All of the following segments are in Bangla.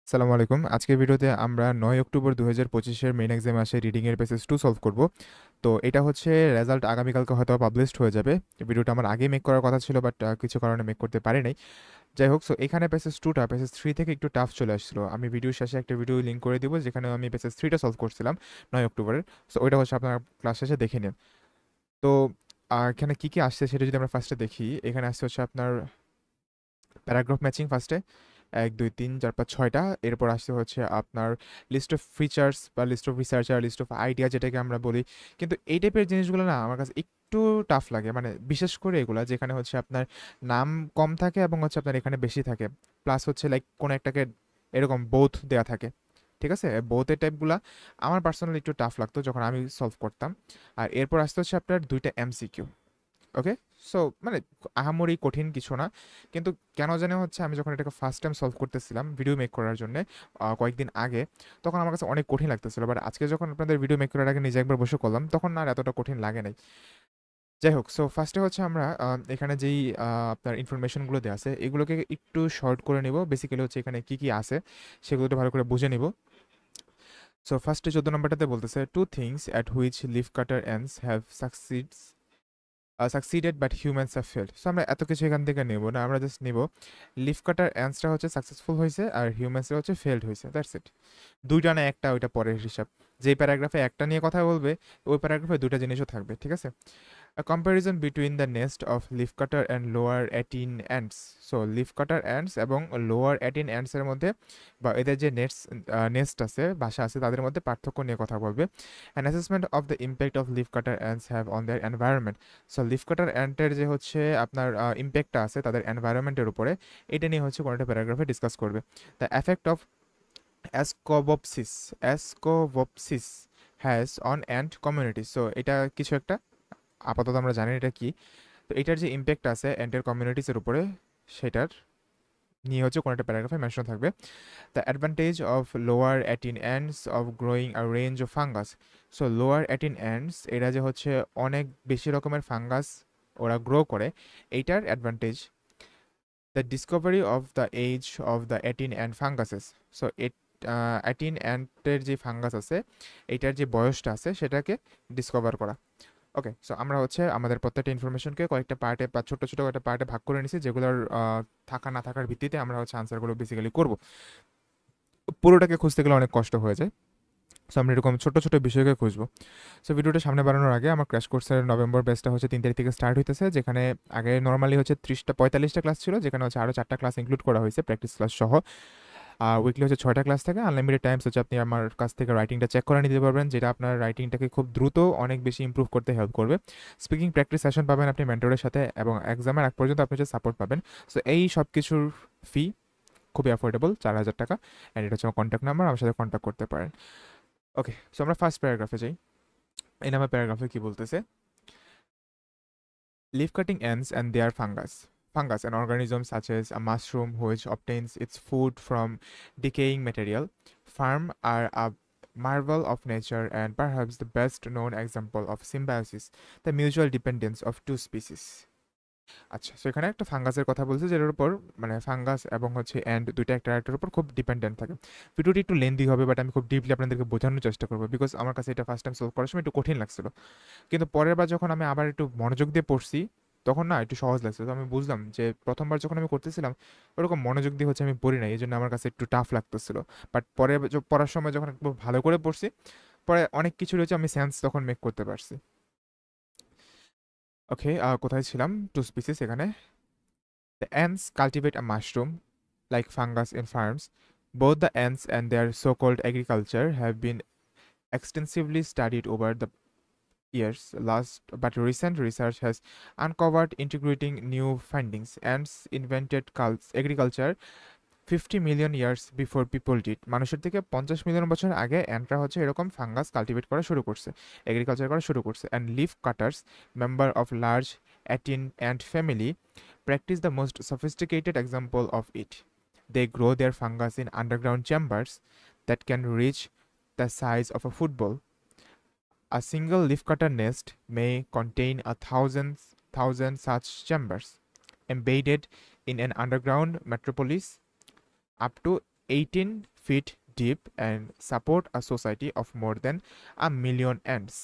আসসালামু আলাইকুম। আজকের ভিডিওতে আমরা ৯ অক্টোবর ২০২৫ এর মেইন এক্সামে আসা রিডিং এর পেসেজ 2 সলভ করব। তো এটা হচ্ছে রেজাল্ট আগামীকালকে হয়তো পাবলিশড হয়ে যাবে। ভিডিওটা আমার আগেই মেক করার কথা ছিল বাট কিছু কারণে মেক করতে পারি নাই। যাই হোক, সো এখানে পেসেজ 2 টা পেসেজ 3 থেকে একটু টাফ চলে আসছিল। আমি ভিডিওর শেষে একটা ভিডিও লিংক করে দিব যেখানে আমি পেসেজ 3 টা সলভ করছিলাম ৯ অক্টোবরের। সো ওইটা হচ্ছে আপনারা ক্লাস শেষে দেখে নিন। তো এখানে কি আসছে সেটা যদি আমরা ফার্স্টে দেখি, এখানে আসছে হচ্ছে আপনার প্যারাগ্রাফ ম্যাচিং ফার্স্টে ১, ২, ৩, ৪, ৫, ৬টা। এরপর আসতে হচ্ছে আপনার লিস্ট অফ ফিচার্স বা list of researcher, list of idea যেটাকে আমরা বলি। কিন্তু এই টাইপের জিনিসগুলো না আমার কাছে একটু টাফ লাগে, মানে বিশেষ করে এগুলা যেখানে হচ্ছে আপনার নাম কম থাকে এবং হচ্ছে আপনার এখানে বেশি থাকে, প্লাস হচ্ছে লাইক কোনো একটাকে এরকম বোথ দেয়া থাকে। ঠিক আছে, বোথের টাইপগুলা আমার পার্সোনালি একটু টাফ লাগতো যখন আমি সলভ করতাম। আর এরপর আসতে হচ্ছে আপনার 2টা এমসিকিউ। ওকে, সো মানে আহামরি কঠিন কিছু না, কিন্তু কেন জানি হচ্ছে আমি যখন এটাকে ফার্স্ট টাইম সলভ করতেছিলাম ভিডিও মেক করার জন্য কয়েকদিন আগে, তখন আমার কাছে অনেক কঠিন লাগতেছিল, বাট আজকে যখন আপনাদের ভিডিও মেক করার আগে নিজে একবার বসে করলাম তখন না আর এতটা কঠিন লাগে নাই। যাই হোক, সো ফার্স্টে হচ্ছে আমরা এখানে যেই আপনার ইনফরমেশনগুলো দেওয়া আছে এগুলোকে একটু শর্ট করে নিব। বেসিক্যালি হচ্ছে এখানে কি আছে সেগুলো একটু ভালো করে বুঝে নিব। সো ফার্স্টে 14 নম্বরটাতে বলতেছে two things at which leaf cutter ants have succeeded but humans have failed. So আমরা এত কিছু এখান থেকে নেব না, আমরা জাস্ট নিব লিফ কাটার অ্যান্সটা হচ্ছে সাকসেসফুল হয়েছে আর হিউম্যানসের হচ্ছে ফেল্ড হয়েছে, দ্যাটস ইট। দুইটা না একটা, ওইটা পরের হিসাব। যেই প্যারাগ্রাফে একটা নিয়ে কথা বলবে ওই প্যারাগ্রাফে দুইটা জিনিসও থাকবে, ঠিক আছে। A comparison between the nest of leafcutter and lower 18 ants. So leafcutter ants এবং lower 18 ants এর মধ্যে বা এদের যে নেস্ট আছে, বাসা আছে, তাদের মধ্যে পার্থক্য নিয়ে কথা বলবে। An assessment of the impact of leafcutter ants have on their environment. So leafcutter ant-এর যে হচ্ছে আপনার ইম্প্যাক্টটা আছে তাদের এনভায়রনমেন্টের উপরে, এটা নিয়ে হচ্ছে কোনো একটা প্যারাগ্রাফে ডিসকাস করবে। The effect of Ascobopsis has on ant community. So এটা কিছু একটা, আপাতত আমরা জানি না এটা কি। তো এটার যে ইম্প্যাক্ট আছে অ্যান্টের কমিউনিটিসের উপরে, সেটার নিয়ে হচ্ছে কোনো একটা প্যারাগ্রাফে মেনশন থাকবে। The advantage of lower attine ants of growing a range of fungus. So lower attine ants এরা যে হচ্ছে অনেক বেশি রকমের ফাঙ্গাস ওরা গ্রো করে, এইটার advantage. The discovery of the age of the attine ant funguses. So attine অ্যান্টের যে ফাঙ্গাস আছে এইটার যে বয়সটা আছে সেটাকে ডিসকভার করা। ওকে, সো আমরা হচ্ছে আমাদের প্রত্যেকটা ইনফরমেশনকে কয়েকটা পার্টে বা ছোট ছোট কয়েকটা পার্টে ভাগ করে নিছি, যেগুলোর থাকা না থাকার ভিত্তিতে আমরা হচ্ছে আনসারগুলো বেসিক্যালি করব। পুরোটাকে খুঁজতে গেলে অনেক কষ্ট হয়ে যায়, সো আমরা এরকম ছোট ছোট বিষয়কে খুঁজবো। সো ভিডিওটা সামনে বাড়ানোর আগে আমার ক্র্যাশ কোর্সের নভেম্বর ব্যাচটা হচ্ছে 3 তারিখ থেকে স্টার্ট হইতেছে, যেখানে আগে নর্মালি হচ্ছে 30-45টা ক্লাস ছিল, যেখানে হচ্ছে আরও 4টা ক্লাস ইনক্লুড করা হয়েছে প্র্যাকটিস ক্লাস সহ। উইকলি হচ্ছে 6টা ক্লাস থাকে, আনলিমিটেড টাইমস হচ্ছে আপনি আমার কাছ থেকে রাইটিংটা চেক করে নিতে পারবেন, যেটা আপনার রাইটিংটাকে খুব দ্রুত অনেক বেশি ইমপ্রুভ করতে হেল্প করবে। স্পিকিং প্র্যাকটিস সেশন পাবেন আপনি মেন্টরের সাথে, এবং এক্সামের আগ পর্যন্ত আপনি হচ্ছে সাপোর্ট পাবেন। সো এই সব কিছুর ফি খুবই অ্যাফোর্ডেবল, 4,000 টাকা। অ্যান্ড এটা হচ্ছে আমার কন্ট্যাক্ট নাম্বার, আমার সাথে কন্ট্যাক্ট করতে পারেন। ওকে, সো আমরা ফার্স্ট প্যারাগ্রাফে যাই। এই নামে প্যারাগ্রাফে কি বলতেছে, leaf cutting ants and their fungus. Fungus, an organism such as a mushroom which obtains its food from decaying material. Farm are a marvel of nature and perhaps the best known example of symbiosis, the mutual dependence of two species. আচ্ছা, সো এখানে একটা ফাঙ্গাসের কথা বলছে যেটার উপর, মানে ফাঙ্গাস এবং হচ্ছে অ্যান্ড দুইটা একটা আরেকটার উপর খুব ডিপেন্ডেন্ট থাকে। ভিডিওটি একটু লেন্দি হবে, বাট আমি খুব ডিপলি আপনাদেরকে বোঝানোর চেষ্টা করবো, বিকজ আমার কাছে এটা ফার্স্ট টাইম সলভ করার সময় একটু কঠিন লাগছিল। কিন্তু পরের বার যখন আমি আবার একটু মনোযোগ দিয়ে পড়ছি তখন না একটু সহজ লাগছে। তো আমি বুঝলাম যে প্রথমবার যখন আমি করতেছিলাম ওরকম মনোযোগ দিয়ে হচ্ছে আমি পড়ি নাই, এই জন্য আমার কাছে একটু টাফ লাগতেছিল। বাট পরে পড়ার সময় যখন একটু ভালো করে পড়ছি, পরে অনেক কিছু রয়েছে আমি সেন্স তখন মেক করতে পারছি। ওকে, কোথায় ছিলাম, টু স্পিসিস এখানে। The ants cultivate a mushroom like fungus in farms. Both the ants and their so-called agriculture have been extensively studied over the years. Last but recent research has uncovered integrating new findings. Ants invented agriculture 50 million years before people did. মানুষের থেকে 50 মিলিয়ন বছর আগে অ্যান্টরা হচ্ছে এরকম ফাঙ্গাস কাল্টিভেট করা শুরু করছে, এগ্রিকালচার করা শুরু করছে। And leaf cutters, member of large attine ant family, practice the most sophisticated example of it. They grow their fungus in underground chambers that can reach the size of a football. A single leafcutter nest may contain thousand such chambers. Embedded in an underground metropolis, up to 18 feet deep and support a society of more than 1 million ants.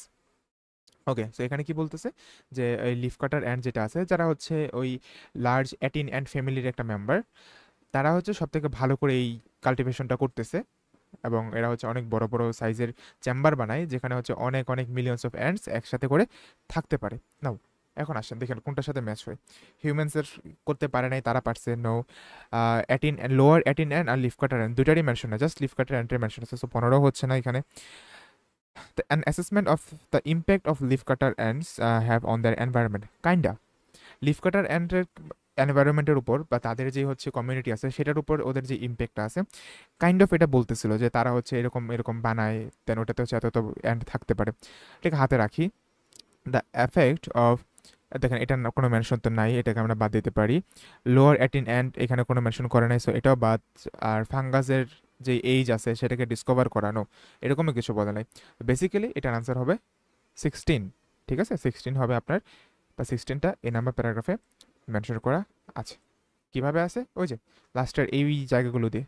Okay, so এখানে কি বলতেছে যে এই লিফ কাটার অ্যান্ড যেটা আছে, যারা হচ্ছে ওই লার্জ 18 অ্যান্ড ফ্যামিলির একটা মেম্বার, তারা হচ্ছে সব থেকে ভালো করে এই কাল্টিভেশনটা করতেছে, এবং এরা হচ্ছে অনেক বড় বড় সাইজের চেম্বার বানায় যেখানে হচ্ছে অনেক অনেক মিলিয়নস অফ অ্যান্ডস একসাথে করে থাকতে পারে। নাও এখন আসেন দেখেন কোনটার সাথে ম্যাচ হয়। হিউম্যানসের করতে পারে নাই, তারা পারছে। নো, 18 লোয়ার 18 অ্যান্ড আর লিফ কাটার অ্যান্ড দুইটারই মেনশন না, জাস্ট লিফ কাটার অ্যান্ডের মেনশন আছে, সো 15 হচ্ছে না এখানে। An assessment of the impact of leafcutter ants have on their environment, kinda. লিফকাটার অ্যান্ডের এনভায়রনমেন্টের উপর বা তাদের যে হচ্ছে কমিউনিটি আছে সেটার উপর ওদের যে ইম্প্যাক্টটা আছে, কাইন্ড অফ এটা বলতেছিল যে তারা হচ্ছে এরকম এরকম বানায়, দেন ওটাতে হচ্ছে এত অ্যান্ড থাকতে পারে। এটাকে হাতে রাখি। দ্য এফেক্ট অফ, দেখেন এটার কোনো মেনশন তো নাই, এটাকে আমরা বাদ দিতে পারি। লোয়ার 18 অ্যান্ড এখানে কোনো মেনশন করে নাই, সো এটাও বাদ। আর ফাঙ্গাসের যে এইজ আছে সেটাকে ডিসকভার করানো, এরকমই কিছু বলা নাই। বেসিক্যালি এটার আনসার হবে 16। ঠিক আছে, 16 হবে আপনার, বা 16টা এই নাম্বার প্যারাগ্রাফে মেনশন করা আছে। কিভাবে আছে? ওই যে লাস্টের এই জায়গাগুলো দিয়ে,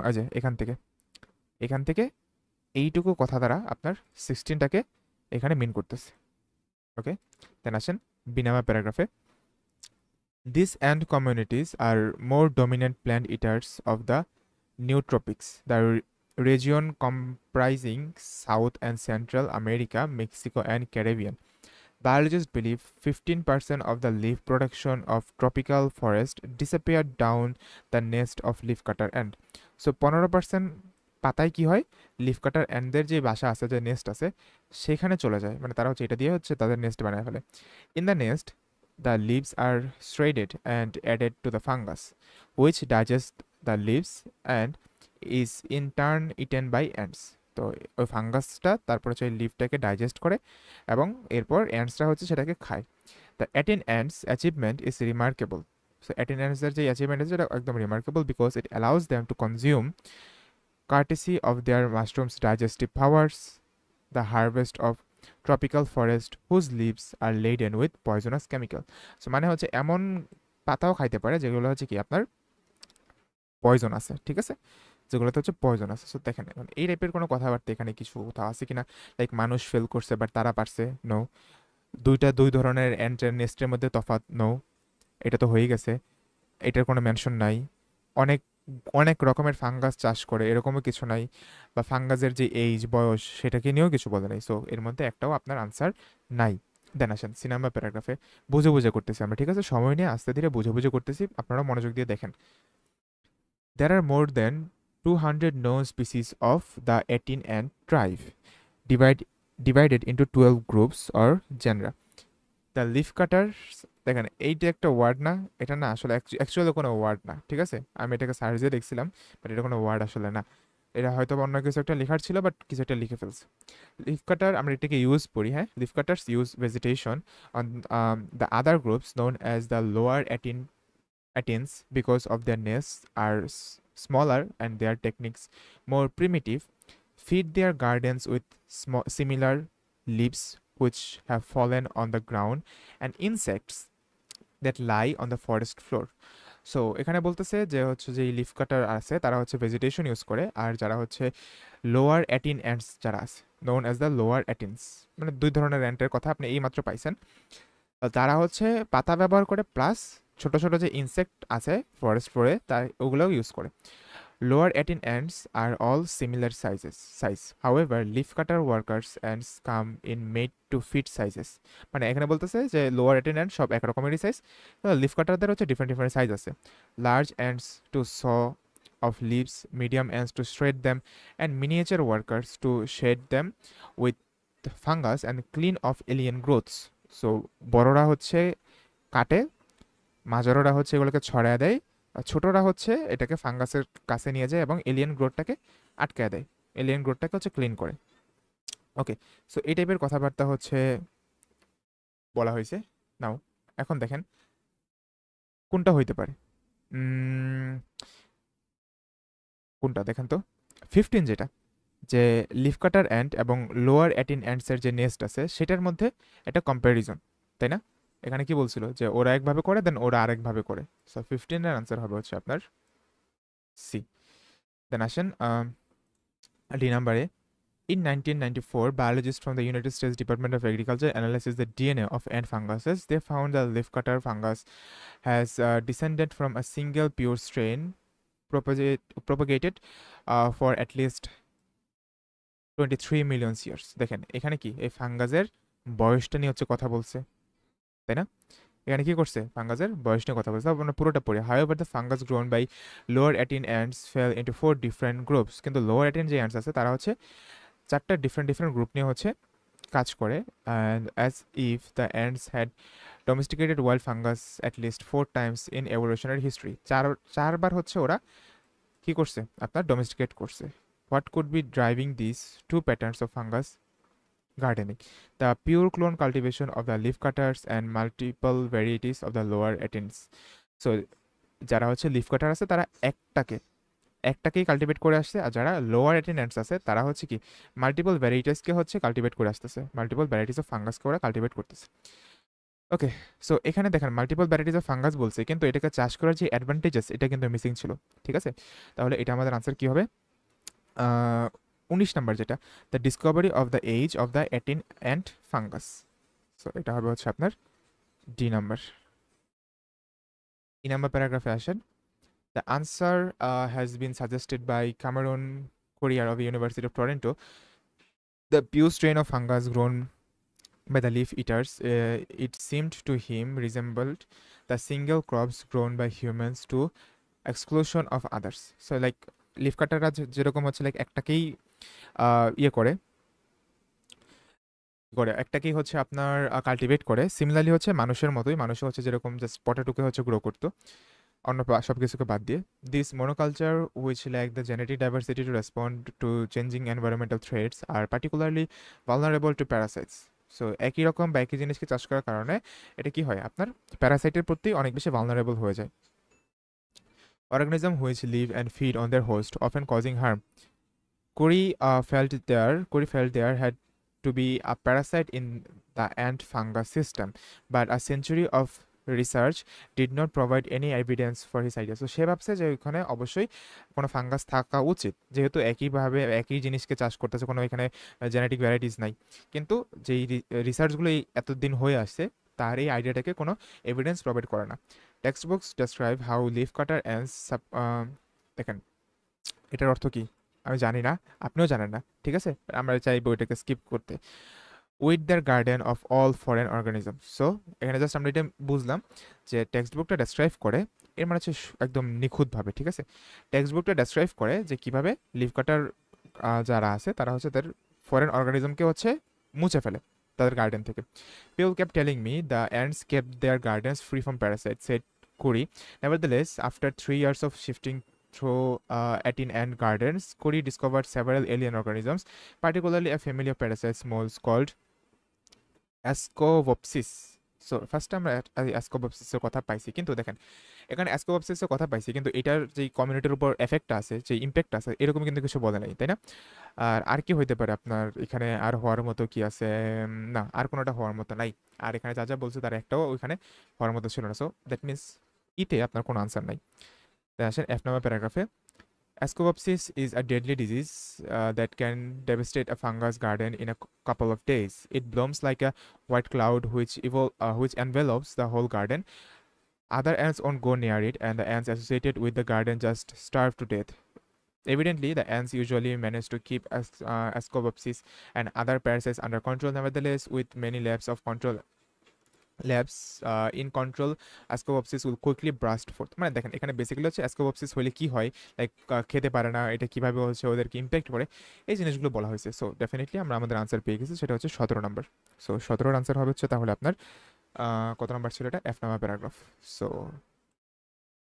এই যে এখান থেকে এইটুকু কথা দ্বারা আপনার 16টাকে এখানে মিন করতেছে। ওকে, দেন আসেন বি নাম্বার প্যারাগ্রাফে। These ant communities are more dominant plant eaters of the Nootropics, the region comprising South and Central America, Mexico, and Caribbean. Biologists believe 15% of the leaf production of tropical forest disappeared down the nest of leafcutter ant. So 15% পাতায় কি হয়, লিফকাটার অ্যান্ডদের যে বাসা আছে, যে নেস্ট আছে, সেখানে চলে যায়, মানে তারা হচ্ছে এটা দিয়ে হচ্ছে তাদের নেস্ট বানায় ফেলে। In the nest the leaves are shredded and added to the fungus, which digests the leaves and is in turn eaten by ants. তো ওই ফাঙ্গাসটা তারপর হচ্ছে লিভটাকে ডাইজেস্ট করে এবং এরপর অ্যান্টসরা হচ্ছে সেটাকে খায়। The 18 ants achievement is remarkable. So 18 অ্যান্টসের যে অ্যাচিভমেন্ট আছে সেটা একদম remarkable, because it allows them to consume courtesy of their mushrooms digestive powers the harvest of tropical forest whose leaves are laden with poisonous chemical. So মানে হচ্ছে এমন পাতাও খাইতে পারে যেগুলো হচ্ছে কি আপনার পয়জন আছে, ঠিক আছে, যেগুলোতে হচ্ছে পয়জন আছে। সো দেখেন এখন এই টাইপের কোনো কথাবার্তা এখানে কিছু কোথাও আছে কিনা, লাইক মানুষ ফেল করছে বাট তারা পারছে, নো। দুই ধরনের অ্যান্টের নেস্টের মধ্যে তফাৎ, নো, এটা তো হয়ে গেছে, এটার কোনো মেনশন নাই। অনেক অনেক রকমের ফাঙ্গাস চাষ করে, এরকমও কিছু নাই, বা ফাঙ্গাসের যে এইজ বয়স সেটাকে নিয়েও কিছু বলে নাই। সো এর মধ্যে একটাও আপনার আনসার নাই। দেন আসেন সি নাম্বার প্যারাগ্রাফে। বুঝে বুঝে করতেছি আমরা, ঠিক আছে, সময় নিয়ে আস্তে ধীরে বুঝে বুঝে করতেছি, আপনারা মনোযোগ দিয়ে দেখেন। There are more than 200 known species of the 18 ant tribe, divided into 12 groups or genera. The leaf cutters, দেখেন এইটা একটা ওয়ার্ড না, এটা না আসলে অ্যাকচুয়ালি কোনো ওয়ার্ড না, ঠিক আছে, আমি এটাকে সার্চ দিয়ে দেখছিলাম, বাট এটা কোনো ওয়ার্ড আসলে না, এটা হয়তো অন্য কিছু একটা লেখার ছিল, বাট কিছু একটা লিখে ফেলছে। লিফ কাটার আমরা এটাকে ইউজ করি, হ্যাঁ, leaf cutters use vegetation on the other groups known as the lower attines because of their nest are smaller and their techniques more primitive, feed their gardens with similar leaves which have fallen on the ground and insects that lie on the forest floor. So এখানে বলতেছে যে হচ্ছে যে লিফ কাটার আছে তারা হচ্ছে ভেজিটেশন ইউজ করে, আর যারা হচ্ছে লোয়ার অ্যাটিন অ্যান্টস যারা আছে, নোন অ্যাজ দ্য লোয়ার অ্যাটিনস, মানে দুই ধরনের অ্যান্টের কথা আপনি এই মাত্র পাইছেন। তারা হচ্ছে পাতা ব্যবহার করে, প্লাস ছোট ছোট যে ইনসেক্ট আছে ফরেস্ট ফ্লোরে তার ওগুলোও ইউজ করে। Lower 18 ants are all similar size. However, leafcutter workers ants come in made to fit sizes. মানে এখানে বলতেছে যে লোয়ার 18 ant সব এক রকমেরই সাইজ, লিফ কাটারদের হচ্ছে ডিফারেন্ট ডিফারেন্ট সাইজ আছে। Large ants to saw of leaves, medium ants to shred them, and miniature workers to shade them with fungus and clean off alien growths. So বড়রা হচ্ছে কাটে, মাঝারোরা হচ্ছে এগুলোকে ছড়ায় দেয়, আর ছোটরা হচ্ছে এটাকে ফাঙ্গাসের কাছে নিয়ে যায় এবং এলিয়েন গ্রোথটাকে আটকায় দেয়, এলিয়েন গ্রোথটাকে হচ্ছে ক্লিন করে। ওকে, সো এই টাইপের কথাবার্তা হচ্ছে বলা হয়েছে। নাও এখন দেখেন কোনটা হইতে পারে, কোনটা দেখেন তো 15 যেটা, যে লিফ কাটার অ্যান্ট এবং লোয়ার 18 অ্যান্টসের যে নেস্ট আছে সেটার মধ্যে একটা কম্প্যারিজন, তাই না? এখানে কি বলছিল যে ওরা একভাবে করে দেন ওরা আরেকভাবে করে। সো 15 এর আনসার হবে হচ্ছে আপনার সি। দেন আসেন ডি নাম্বারে, in 1994, biologists from the United States Department of Agriculture analyzed the DNA of ant funguses. They found the leafcutter fungus has descended from a single pure strain propagated for at least 23 million years. দেখেন এখানে কি এই ফাঙ্গাসের বয়সটা নিয়ে হচ্ছে কথা বলছে, তাই না? এখানে কি করছে, ফাঙ্গাসের বয়স নিয়ে কথা বলছে, আমরা পুরোটা পড়ি। However the fungus grown by lower 18 ants fell into 4 different groups. কিন্তু লোয়ার 18 যে অ্যান্টস আছে তারা হচ্ছে 4টা ডিফারেন্ট গ্রুপ নিয়ে হচ্ছে কাজ করে। And as if the ants had domesticated wild fungus at least 4 times in evolutionary history. চারবার হচ্ছে ওরা কি করছে, আপনার ডোমেস্টিকেট করছে। What could be driving this two patterns of fungus gardening? The pure clone cultivation of the leafcutters and multiple varieties of the lower 18s. So যারা হচ্ছে লিফ কাটার আছে তারা একটাকেই কাল্টিভেট করে আসছে, আর যারা লোয়ার অ্যাটেন্ডেন্টস আছে তারা হচ্ছে কি মাল্টিপল ভ্যারাইটিসকে হচ্ছে কাল্টিভেট করে আসতেছে, মাল্টিপল ভ্যারাইটিস অফ ফাঙ্গাসকে ওরা কাল্টিভেট করতেছে। ওকে, সো এখানে দেখেন মাল্টিপল ভ্যারাইটিস অফ ফাঙ্গাস বলছে, কিন্তু এটাকে চাষ করার যে অ্যাডভান্টেজেস এটা কিন্তু মিসিং ছিল। ঠিক আছে, তাহলে এটা আমাদের আনসার কি হবে? 19 নাম্বার যেটা, the discovery of the age of the 18 and fungus. So এটা হবে হচ্ছে আপনার ডি নাম্বার। ই নাম্বার প্যারাগ্রাফে আসেন। The answer has been suggested by Cameron Courier of the University of Toronto. The pure strain of fungus grown by the leaf eaters, it seemed to him resembled the single crops grown by humans to exclusion of others. So like leaf কাটাররা যেরকম হচ্ছে লাইক একটাকেই ইয়ে করে একটাকেই হচ্ছে আপনার কাল্টিভেট করে, সিমিলারলি হচ্ছে মানুষের মতোই, মানুষও হচ্ছে যেরকম জাস্ট পটেটোকে হচ্ছে গ্রো করতো অন্য সব কিছুকে বাদ দিয়ে। This monoculture which lack the genetic diversity to respond to changing environmental threats are particularly vulnerable to parasites. So একই রকম বা একই জিনিসকে চাষ করার কারণে এটা কি হয়, আপনার প্যারাসাইটের প্রতি অনেক বেশি ভালনারেবল হয়ে যায়। Organism which live and feed on their host often causing harm. Curry felt there had to be a parasite in the ant fungus system, but a century of research did not provide any evidence for his idea. So সে ভাবছে যে ওইখানে অবশ্যই কোনো ফাঙ্গাস থাকা উচিত, যেহেতু একইভাবে একই জিনিসকে চাষ করতেছে, কোনো এখানে জেনেটিক ভ্যারাইটিস নাই। কিন্তু যেই রিসার্চগুলো এতদিন হয়ে আসছে তার এই আইডিয়াটাকে কোনো এভিডেন্স প্রোভাইড করে না। Text books describe how leaf cutter and দেখেন এটার অর্থ কি আমি জানি না, আপনিও জানেন না, ঠিক আছে, আমরা চাইবো এটাকে স্কিপ করতে। With their garden of all foreign organism. So এখানে জাস্ট আমরা এটা বুঝলাম যে টেক্সট বুকটা ডেসক্রাইব করে, এর মানে হচ্ছে একদম নিখুঁতভাবে, ঠিক আছে, টেক্সট বুকটা ডেসক্রাইব করে যে কীভাবে লিফ কাটার যারা আছে তারা হচ্ছে তাদের ফরেন অর্গানিজমকে হচ্ছে মুছে ফেলে তাদের গার্ডেন থেকে। People kept telling me the ants kept their gardens free from parasite, said Currie. Nevertheless, after 3 years of shifting through 18 ant gardens, Curie discovered several alien organisms, particularly a family of parasite moles called Ascovopsis. So first আমরা অ্যাসকোবপসিসের কথা পাইছি, কিন্তু দেখেন এখানে অ্যাসকোবপসিসের কথা পাইছি, কিন্তু এটার যে কমিউনিটির উপর এফেক্ট আছে, যে ইম্প্যাক্ট আছে, এরকম কিন্তু কিছু বলে নাই, তাই না? আর কি হইতে পারে আপনার এখানে আর হওয়ার মতো কি আছে? না, আর কোনোটা হওয়ার মতো নাই। আর এখানে যা যা বলছে তার একটাও ওইখানে হওয়ার মতো ছিল না। সো দ্যাট মিনস ইতে আপনার কোনো আনসার নাই। তাই আসেন এফ নাম্বার প্যারাগ্রাফে। Ascopsis is a deadly disease that can devastate a fungus garden in a couple of days. It blooms like a white cloud which envelops the whole garden. Other ants won't go near it, and the ants associated with the garden just starve to death. Evidently, the ants usually manage to keep Ascopsis and other parasites under control. Nevertheless, with many labs in control, Ascopsis will quickly burst forth. মানে দেখেন এখানে বেসিক্যালি হচ্ছে Ascopsis হলে কি হয়, লাইক খেতে পারে না, এটা কিভাবে হচ্ছে ওদেরকে ইম্প্যাক্ট করে, এই জিনিসগুলো বলা হয়েছে। সো ডেফিনেটলি আমরা আমাদের আনসার পেয়ে গেছি, সেটা হচ্ছে 17 নম্বর। সো 17 আনসার হবে হচ্ছে তাহলে আপনার কত নম্বর ছিল এটা? F number paragraph. So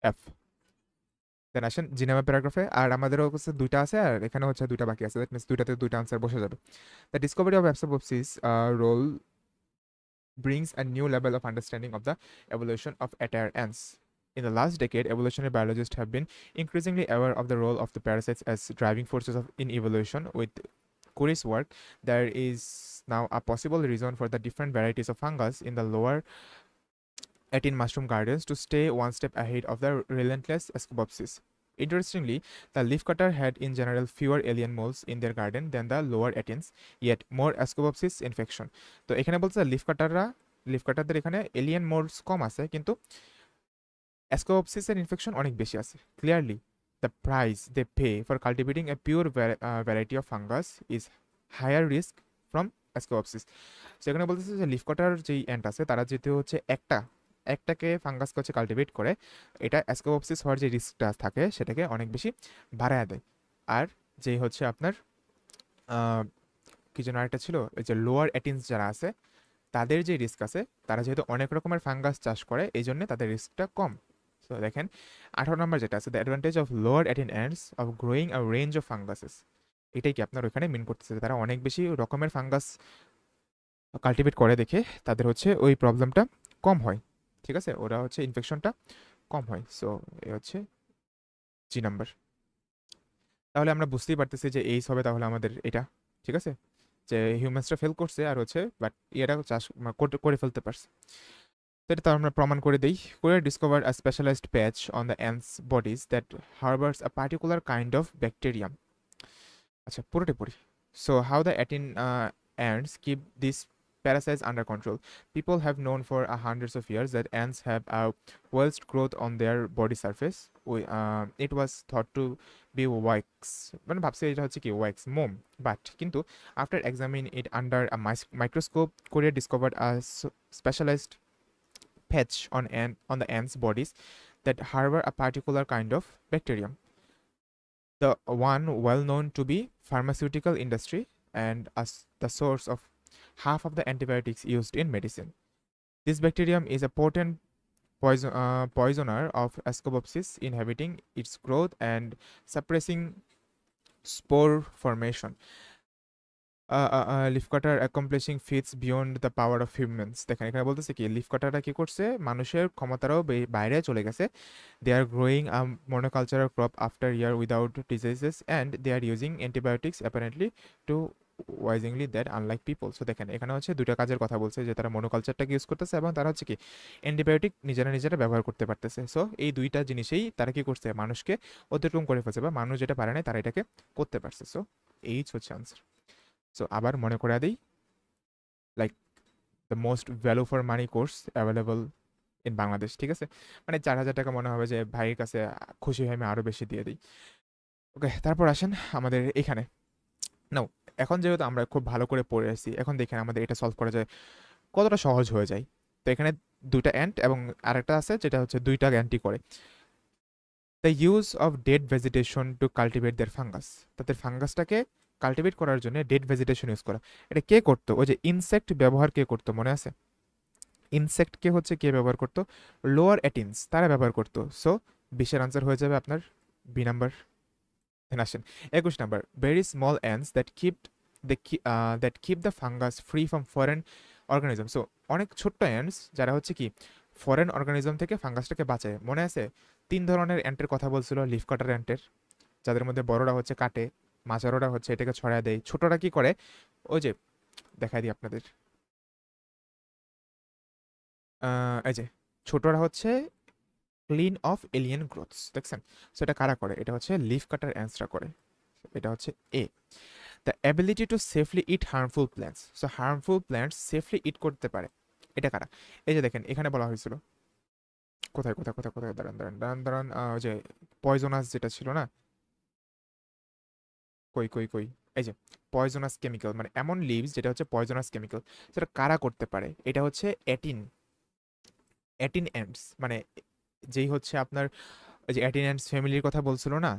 F. Then আসেন জি নাম্বার প্যারাগ্রাফে, আর আমাদেরও হচ্ছে দুইটা আছে আর এখানে হচ্ছে দুইটা বাকি আছে, দ্যাট মিনস দুইটাতে দুইটা আনসার বসে যাবে। The discovery of Ascopsis role brings a new level of understanding of the evolution of entire ants. In the last decade, evolutionary biologists have been increasingly aware of the role of the parasites as driving forces in evolution. With Curie's work, there is now a possible reason for the different varieties of fungus in the lower 18 mushroom gardens to stay one step ahead of the relentless Ascopsis. Interestingly, the leafcutter had in general fewer alien moles in their garden than the lower Atens, yet more Ascopopsis infection. তো এখানে বলছে লিফকাটারদের এখানে এলিয়েন মোলস কম আছে কিন্তু অ্যাসকোপসিসের ইনফেকশন অনেক বেশি আছে। Clearly the price they pay for cultivating a pure variety of fungus is higher risk from Ascopsis. সেখানে বলতেছে যে লিফকাটার যেই অ্যান্ট আছে তারা যেহেতু হচ্ছে একটাকে ফাঙ্গাসকে হচ্ছে কাল্টিভেট করে, এটা অ্যাসকোপসিস হওয়ার যে রিস্কটা থাকে সেটাকে অনেক বেশি বাড়ায় দেয়। আর যেই হচ্ছে আপনার কি যেন আরেকটা ছিল, এই যে লোয়ার অ্যাটিনস যারা আছে তাদের যে রিস্ক আছে, তারা যেহেতু অনেক রকমের ফাঙ্গাস চাষ করে এই জন্য তাদের রিস্কটা কম। সো দেখেন 18 নম্বর যেটা আছে, the advantage of lower attine ants of growing a range of funguses. এটাই কি আপনার ওইখানে মিন করতেছে, তারা অনেক বেশি রকমের ফাঙ্গাস কাল্টিভেট করে দেখে তাদের হচ্ছে ওই প্রবলেমটা কম হয়। ঠিক আছে, ওরা হচ্ছে ইনফেকশনটা কম হয়। সো এ হচ্ছে জি নাম্বার। তাহলে আমরা বুঝতেই পারতেছি যে এইস হবে তাহলে আমাদের এটা। ঠিক আছে, যে হিউম্যানসটা ফেল করছে আর হচ্ছে বাট এটা চাষ করে ফেলতে পারছে। তো এটা তো আমরা প্রমাণ করে দিই। Currie discover a specialized patch on the ants bodies that harbours a particular kind of bacterium. আচ্ছা পুরোটাই পড়ি। So how the ants keep these parasites under control. People have known for hundreds of years that ants have a whilst growth on their body surface. It was thought to be wax, মানে ভাবছে এটা হচ্ছে কি wax মোম, বাট কিন্তু after examining it under a microscope, Korea discovered a specialized patch on the ants' bodies that harbor a particular kind of bacterium, the one well known to be pharmaceutical industry and the source of half of the antibiotics used in medicine. This bacterium is a potent poisoner of Ascopopsis, inhibiting its growth and suppressing spore formation. Leaf cutter accomplishing feats beyond the power of humans. দেখেন এখানে বলতেছে কি লিফ কাটারটা কি করছে, মানুষের ক্ষমতারও বাইরে চলে গেছে। They are growing a monocultural crop after year without diseases and they are using antibiotics apparently to wisely that unlike people. So দেখেন এখানে হচ্ছে দুটা কাজের কথা বলছে, যে তারা মনোকালচারটাকে ইউজ করতেছে এবং তারা হচ্ছে কি অ্যান্টিবায়োটিক নিজেরা ব্যবহার করতে পারতেছে। সো এই দুইটা জিনিসেই তারা কি করছে, মানুষকে অতিক্রম করে ফেলছে, বা মানুষ যেটা পারে না তারা এটাকে করতে পারছে। সো এইচ হচ্ছে আনসার। সো আবার মনে করে দিই, like the most value for money course available in Bangladesh. ঠিক আছে, মানে 4,000 টাকা মনে হবে যে ভাইয়ের কাছে খুশি হয়ে আমি আরও বেশি দিয়ে দিই। ওকে, তারপর আসেন আমাদের এখানে। নাও এখন যেহেতু আমরা খুব ভালো করে পড়ে আসছি, এখন দেখেন আমাদের এটা সলভ করা যায় কতটা সহজ হয়ে যায়। তো এখানে দুইটা অ্যান্ট এবং আরেকটা আছে যেটা হচ্ছে দুইটা অ্যান্টি করে। The use of dead vegetation to cultivate their fungus, তাদের ফাঙ্গাসটাকে কাল্টিভেট করার জন্য ডেড ভেজিটেশন ইউজ করা। এটা কে করতো, ওই যে ইনসেক্ট ব্যবহার কে করতো মনে আছে, ইনসেক্টকে হচ্ছে কে ব্যবহার করতো, লোয়ার অ্যাটিনস তারা ব্যবহার করতো। সো 20-এর আনসার হয়ে যাবে আপনার বি নাম্বার। আসেন 21 নাম্বার, very small ants that keep the fungus free from foreign organism. So অনেক ছোট্ট অ্যান্টস যারা হচ্ছে কি ফরেন অর্গানিজম থেকে ফাঙ্গাসটাকে বাঁচায়। মনে আছে 3 ধরনের অ্যান্টের কথা বলছিল, লিফ কাটার অ্যান্টের, যাদের মধ্যে বড়রা হচ্ছে কাটে, মাঝারোরা হচ্ছে এটাকে ছড়ায় দেয়, ছোটরা কি করে ওই যে দেখাই দিই আপনাদের, এই যে ছোটরা হচ্ছে ক্লিন অফ এলিয়েন গ্রোথস, দেখছেন। সো এটা কারা করে, এটা হচ্ছে লিফ কাটার অ্যান্টসরা করে। এটা হচ্ছে A. The ability to safely eat harmful plants. So harmful plants safely eat করতে পারে, এটা কারা, এই যে দেখেন এখানে বলা হয়েছিল, কোথায় কোথায় কোথায় কোথায়, দাঁড়ান দাঁড়ান দাঁড়ান দাঁড়ান, ওই যে পয়জনাস যেটা ছিল না, কই কই কই, এই যে পয়জনাস কেমিক্যাল, মানে এমন লিভস যেটা হচ্ছে পয়জনাস কেমিক্যাল, সেটা কারা করতে পারে, এটা হচ্ছে অ্যাটিন অ্যান্টস, মানে যেই হচ্ছে আপনার ওই যে অ্যাটিন অ্যান্টস ফ্যামিলির কথা বলছিল না,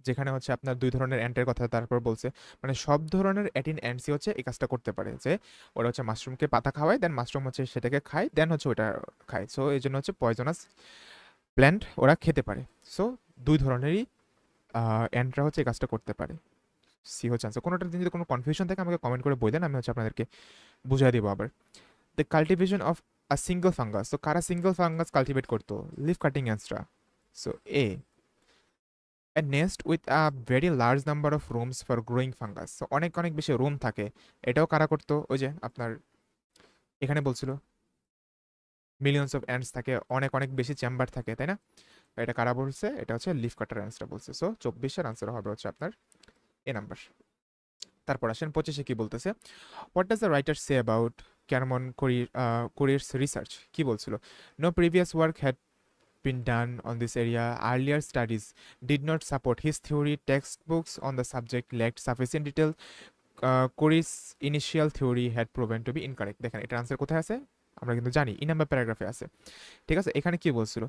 যেখানে হচ্ছে আপনার 2 ধরনের অ্যান্টের কথা তারপর বলছে, মানে সব ধরনের অ্যাটিন অ্যান্টসই হচ্ছে এই কাজটা করতে পারে, যে ওরা হচ্ছে মাশরুমকে পাতা খাওয়ায়, দেন মাশরুম হচ্ছে সেটাকে খায়, দেন হচ্ছে ওটা খায়। সো এই জন্য হচ্ছে পয়জনাস প্ল্যান্ট ওরা খেতে পারে। সো 2 ধরনেরই অ্যান্টরা হচ্ছে এই কাজটা করতে পারে। সি হচ্ছে আনসার। কোনোটার যদি কোনো কনফিউশন থাকে আমাকে কমেন্ট করে বললেন, আমি হচ্ছে আপনাদেরকে বুঝিয়ে দেবো আবার। The cultivation of a single fungus. তো কারা সিঙ্গল ফাঙ্গাস কাল্টিভেট করতো, লিফ কাটিং অ্যান্টসরা। So a nest with a very large number of rooms for growing fungus. So অনেক অনেক বেশি রুম থাকে, এটাও কারা করতো, ওই যে আপনার এখানে বলছিল মিলিয়ন্স অফ অ্যান্টস থাকে, অনেক অনেক বেশি চেম্বার থাকে, তাই না। এটা কারা বলছে? এটা হচ্ছে লিফ কাটার অ্যান্সার বলছে। সো 24-এর আনসার হবে হচ্ছে আপনার এ নাম্বার। তারপর আসেন 25-এ কি বলতেছে, what does the writer say about Cameron Currie's research? কি বলছিল? No previous work had been done on this area. Earlier studies did not support his theory. Textbooks on the subject lacked sufficient detail. Corey's initial theory had proven to be incorrect. দেখেন এটার আনসার কোথায় আছে? আমরা কিন্তু জানি ই নাম্বার প্যারাগ্রাফে আছে। ঠিক আছে, এখানে কি বলছিল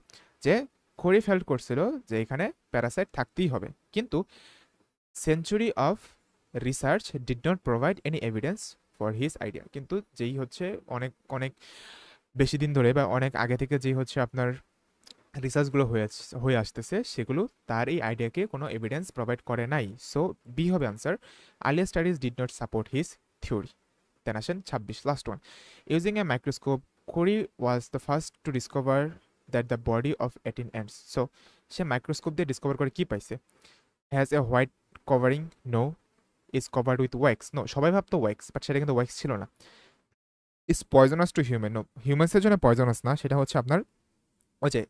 যে কোরি ফেল্ট করছিল যে এখানে প্যারাসাইট থাকতেই হবে, কিন্তু century of research did not provide any evidence for his idea. কিন্তু যেই হচ্ছে অনেক অনেক বেশি দিন ধরে বা অনেক আগে থেকে যেই হচ্ছে আপনার রিসার্চগুলো হয়ে আসতেছে, সেগুলো তার এই আইডিয়াকে কোনো এভিডেন্স প্রোভাইড করে নাই। সো বি হবে answer, earlier studies did not support his theory. Then আসেন 26, last one. Using a microscope Currie was the first to discover that the body of 18 ants. So সে মাইক্রোস্কোপ দিয়ে ডিসকভার করে কি পাইছে? Has a white covering? No. Is covered with wax? No. সবাই ভাবতো ওয়াক্স, বাট সেটা কিন্তু ওয়াক্স ছিল না। Is poisonous to human? No, হিউম্যান্সের জন্য পয়জনাস না, সেটা হচ্ছে আপনার ওই যে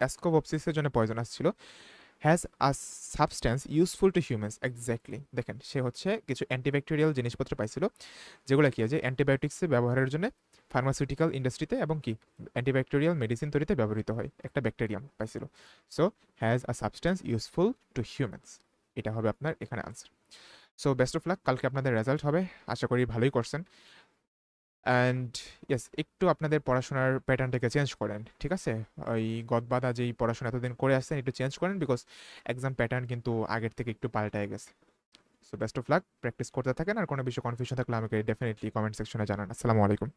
অ্যাসকোবপসিসের জন্য পয়জনাস ছিল। Has a substance useful to humans? Exactly. দেখেন সে হচ্ছে কিছু অ্যান্টিব্যাকটেরিয়াল জিনিসপত্র পাইছিল, যেগুলো কি আছে অ্যান্টিবায়োটিক্সে ব্যবহারের জন্য ফার্মাসিউটিক্যাল ইন্ডাস্ট্রিতে এবং কি অ্যান্টিব্যাকটেরিয়াল মেডিসিন তৈরিতে ব্যবহৃত হয়, একটা ব্যাকটেরিয়াম পাইছিল। So has a substance useful to humans, এটা হবে আপনার এখানে answer. So best of luck, কালকে আপনাদের রেজাল্ট হবে, আশা করি ভালোই করছেন। অ্যান্ড ইয়েস, একটু আপনাদের পড়াশোনার প্যাটার্নটাকে চেঞ্জ করেন, ঠিক আছে? ওই গদবাদা যেই পড়াশোনা এতদিন করে আসছেন একটু চেঞ্জ করেন, বিকজ এক্সাম প্যাটার্ন কিন্তু আগের থেকে একটু পাল্টায় গেছে। So best of luck, practice করতে থাকেন, আর কোনো বিষয়ে কনফিউশন থাকলে আমাকে ডেফিনেটলি কমেন্ট সেকশনে জানান। আসসালামু আলাইকুম।